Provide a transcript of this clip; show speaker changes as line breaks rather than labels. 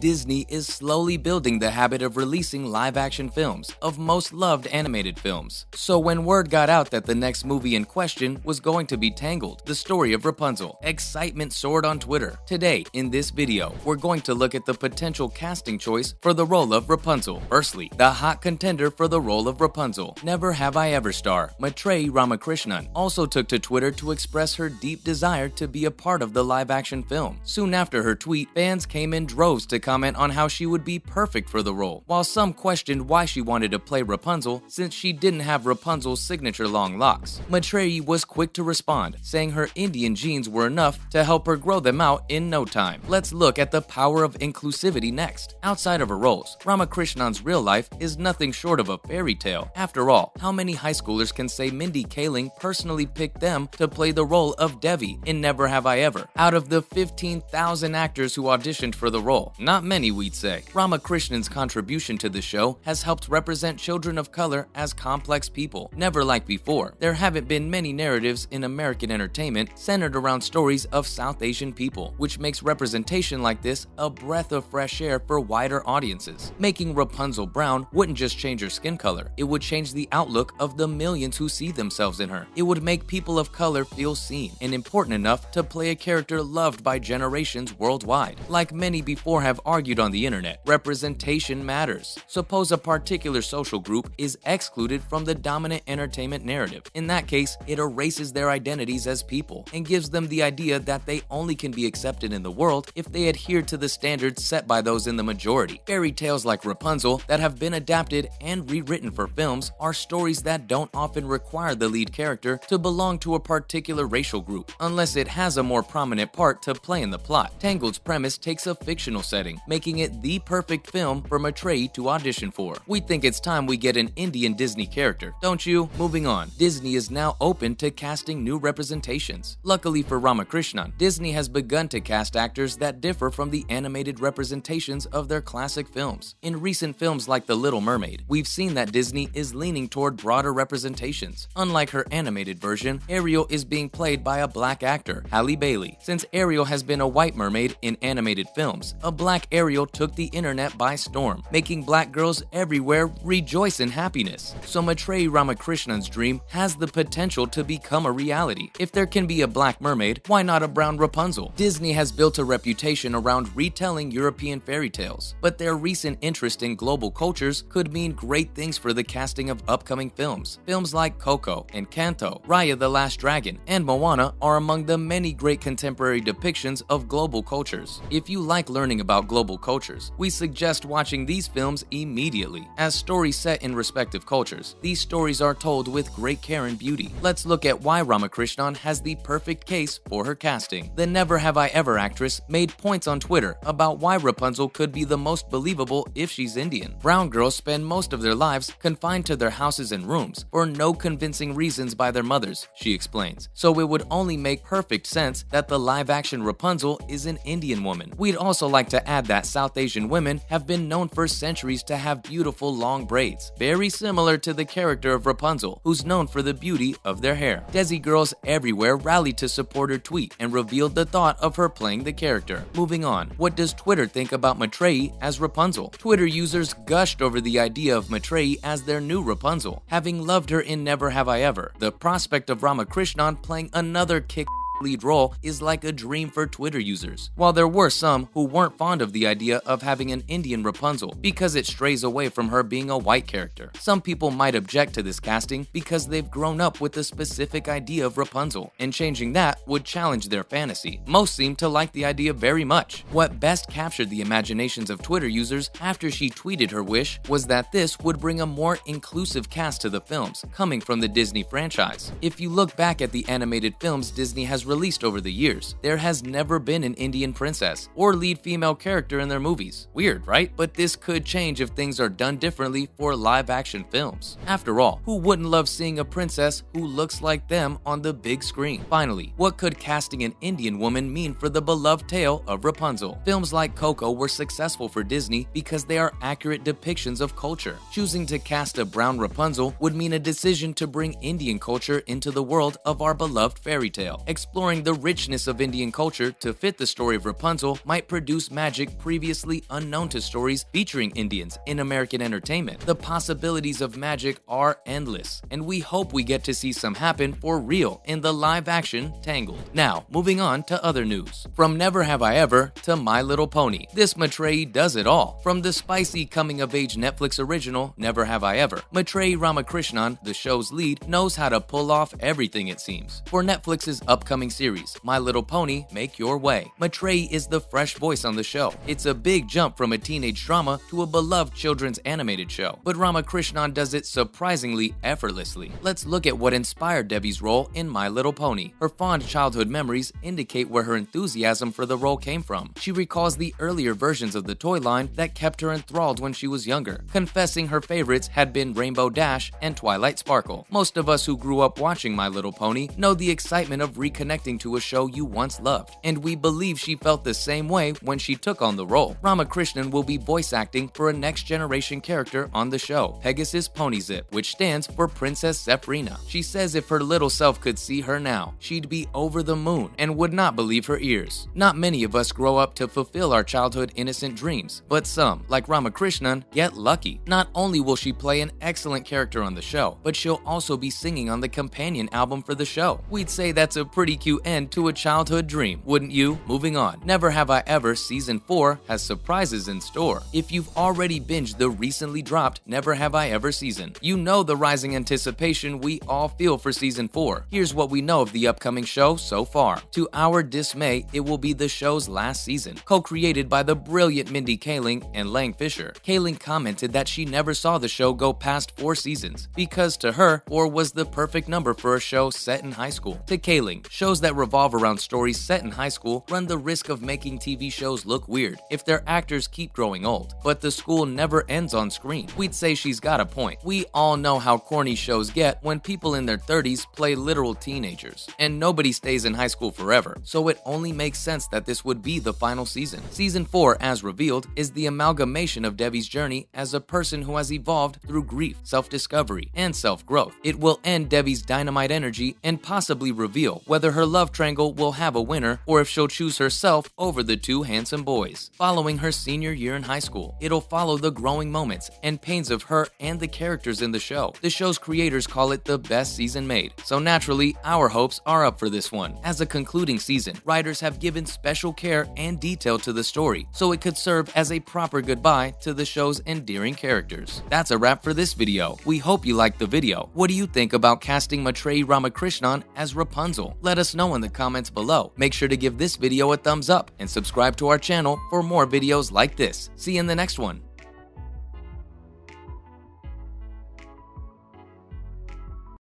Disney is slowly building the habit of releasing live-action films of most loved animated films. So when word got out that the next movie in question was going to be Tangled, the story of Rapunzel, excitement soared on Twitter. Today, in this video, we're going to look at the potential casting choice for the role of Rapunzel. Firstly, the hot contender for the role of Rapunzel, Never Have I Ever star Maitryei Ramakrishnan, also took to Twitter to express her deep desire to be a part of the live-action film. Soon after her tweet, fans came in droves to comment on how she would be perfect for the role, while some questioned why she wanted to play Rapunzel since she didn't have Rapunzel's signature long locks. Maitryei was quick to respond, saying her Indian genes were enough to help her grow them out in no time. Let's look at the power of inclusivity next. Outside of her roles, Ramakrishnan's real life is nothing short of a fairy tale. After all, how many high schoolers can say Mindy Kaling personally picked them to play the role of Devi in Never Have I Ever? Out of the 15,000 actors who auditioned for the role, not many, we'd say. Ramakrishnan's contribution to the show has helped represent children of color as complex people, never like before. There haven't been many narratives in American entertainment centered around stories of South Asian people, which makes representation like this a breath of fresh air for wider audiences. Making Rapunzel brown wouldn't just change her skin color, it would change the outlook of the millions who see themselves in her. It would make people of color feel seen and important enough to play a character loved by generations worldwide. Like many before have argued on the internet, representation matters. Suppose a particular social group is excluded from the dominant entertainment narrative. In that case, it erases their identities as people and gives them the idea that they only can be accepted in the world if they adhere to the standards set by those in the majority. Fairy tales like Rapunzel that have been adapted and rewritten for films are stories that don't often require the lead character to belong to a particular racial group, unless it has a more prominent part to play in the plot. Tangled's premise takes a fictional setting, making it the perfect film for Maitryei to audition for. We think it's time we get an Indian Disney character, don't you? Moving on, Disney is now open to casting new representations. Luckily for Ramakrishnan, Disney has begun to cast actors that differ from the animated representations of their classic films. In recent films like The Little Mermaid, we've seen that Disney is leaning toward broader representations. Unlike her animated version, Ariel is being played by a black actor, Halle Bailey. Since Ariel has been a white mermaid in animated films, a black Ariel took the internet by storm, making black girls everywhere rejoice in happiness. So Maitryei Ramakrishnan's dream has the potential to become a reality. If there can be a black mermaid, why not a brown Rapunzel? Disney has built a reputation around retelling European fairy tales, but their recent interest in global cultures could mean great things for the casting of upcoming films. Films like Coco, Encanto, Raya the Last Dragon, and Moana are among the many great contemporary depictions of global cultures. If you like learning about global cultures, we suggest watching these films immediately. As stories set in respective cultures, these stories are told with great care and beauty. Let's look at why Ramakrishnan has the perfect case for her casting. The Never Have I Ever actress made points on Twitter about why Rapunzel could be the most believable if she's Indian. Brown girls spend most of their lives confined to their houses and rooms for no convincing reasons by their mothers, she explains. So it would only make perfect sense that the live-action Rapunzel is an Indian woman. We'd also like to add that South Asian women have been known for centuries to have beautiful long braids, very similar to the character of Rapunzel, who's known for the beauty of their hair. Desi girls everywhere rallied to support her tweet and revealed the thought of her playing the character. Moving on, what does Twitter think about Maitryei as Rapunzel? Twitter users gushed over the idea of Maitryei as their new Rapunzel, having loved her in Never Have I Ever. The prospect of Ramakrishnan playing another lead role is like a dream for Twitter users, while there were some who weren't fond of the idea of having an Indian Rapunzel because it strays away from her being a white character. Some people might object to this casting because they've grown up with the specific idea of Rapunzel, and changing that would challenge their fantasy. Most seem to like the idea very much. What best captured the imaginations of Twitter users after she tweeted her wish was that this would bring a more inclusive cast to the films, coming from the Disney franchise. If you look back at the animated films Disney has released over the years, there has never been an Indian princess or lead female character in their movies. Weird, right? But this could change if things are done differently for live-action films. After all, who wouldn't love seeing a princess who looks like them on the big screen? Finally, what could casting an Indian woman mean for the beloved tale of Rapunzel? Films like Coco were successful for Disney because they are accurate depictions of culture. Choosing to cast a brown Rapunzel would mean a decision to bring Indian culture into the world of our beloved fairy tale. Explore exploring the richness of Indian culture to fit the story of Rapunzel might produce magic previously unknown to stories featuring Indians in American entertainment. The possibilities of magic are endless, and we hope we get to see some happen for real in the live-action Tangled. Now, moving on to other news. From Never Have I Ever to My Little Pony, this Maitryei does it all. From the spicy coming-of-age Netflix original Never Have I Ever, Maitryei Ramakrishnan, the show's lead, knows how to pull off everything it seems. For Netflix's upcoming series, My Little Pony, Make Your Way, Maitryei is the fresh voice on the show. It's a big jump from a teenage drama to a beloved children's animated show, but Ramakrishnan does it surprisingly effortlessly. Let's look at what inspired Debbie's role in My Little Pony. Her fond childhood memories indicate where her enthusiasm for the role came from. She recalls the earlier versions of the toy line that kept her enthralled when she was younger, confessing her favorites had been Rainbow Dash and Twilight Sparkle. Most of us who grew up watching My Little Pony know the excitement of reconnecting to a show you once loved, and we believe she felt the same way when she took on the role. Ramakrishnan will be voice acting for a next-generation character on the show, Pegasus Ponyzip, which stands for Princess Zephyrina. She says if her little self could see her now, she'd be over the moon and would not believe her ears. Not many of us grow up to fulfill our childhood innocent dreams, but some, like Ramakrishnan, get lucky. Not only will she play an excellent character on the show, but she'll also be singing on the companion album for the show. We'd say that's a pretty cute end to a childhood dream, wouldn't you? Moving on, Never Have I Ever Season 4 has surprises in store. If you've already binged the recently dropped Never Have I Ever season, you know the rising anticipation we all feel for Season 4. Here's what we know of the upcoming show so far. To our dismay, it will be the show's last season, co-created by the brilliant Mindy Kaling and Lang Fisher. Kaling commented that she never saw the show go past 4 seasons, because to her, 4 was the perfect number for a show set in high school. To Kaling, shows that revolve around stories set in high school run the risk of making TV shows look weird if their actors keep growing old, but the school never ends on screen. We'd say she's got a point. We all know how corny shows get when people in their 30s play literal teenagers, and nobody stays in high school forever, so it only makes sense that this would be the final season. Season 4, as revealed, is the amalgamation of Debbie's journey as a person who has evolved through grief, self-discovery, and self-growth. It will end Debbie's dynamite energy and possibly reveal whether her love triangle will have a winner or if she'll choose herself over the 2 handsome boys. Following her senior year in high school, it'll follow the growing moments and pains of her and the characters in the show. The show's creators call it the best season made, so naturally, our hopes are up for this one. As a concluding season, writers have given special care and detail to the story, so it could serve as a proper goodbye to the show's endearing characters. That's a wrap for this video. We hope you liked the video. What do you think about casting Maitryei Ramakrishnan as Rapunzel? Let us know in the comments below. Make sure to give this video a thumbs up and subscribe to our channel for more videos like this. See you in the next one.